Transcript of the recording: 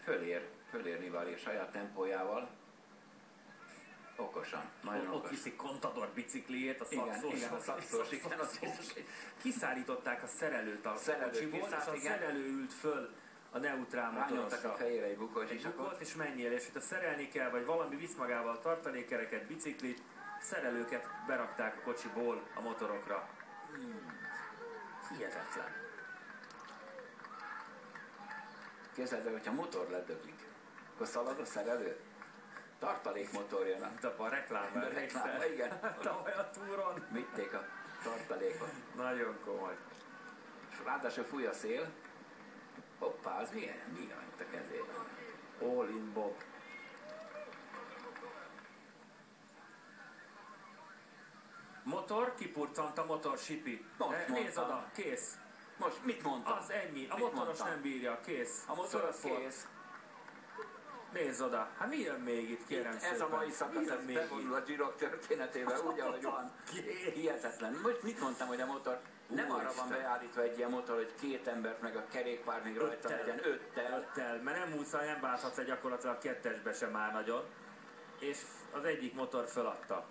fölér Nibali saját tempójával. Okosan, nagyon okos. Ott viszik Contador bicikliét, a szakszós, igen. Kiszállították a szerelőt a kocsiból, és a szerelő ült föl a neutrál motorosra. Rányomtak a fejére egy bukót, és menjél, és hogyha szerelni kell, vagy valami visz magával tartalékkereket, biciklit, szerelőket berakták a kocsiból a motorokra. Hihetetlen. Képzeld el, hogyha motor ledöglik, akkor szalad a szerelő? Tartalékmotor jön. Mint a reklámban. Igen. Tavaly a túron. Vitték a tartalékot. Nagyon komoly. És ráadásul fúj a szél. Hoppá, az milyen? Mi van itt a kezében? All in Bob. Motor, kipurcant a motor sipi. Nézd oda, kész. Most mit mondtam? Az ennyi. A motoros nem bírja, kész. A motoros kész. Nézd oda. Hát mi jön még itt, kérem szépen? Ez a mai szakasz, ez bevonul a Girok történetébe, úgy, ahogy van. Hihetetlen. Most mit mondtam, hogy a motor nem arra van beállítva egy ilyen motor, hogy két embert meg a kerékpár még rajta legyen, öttel. Mert nem bánhatsz le gyakorlatilag kettesbe sem már nagyon. És az egyik motor föladta.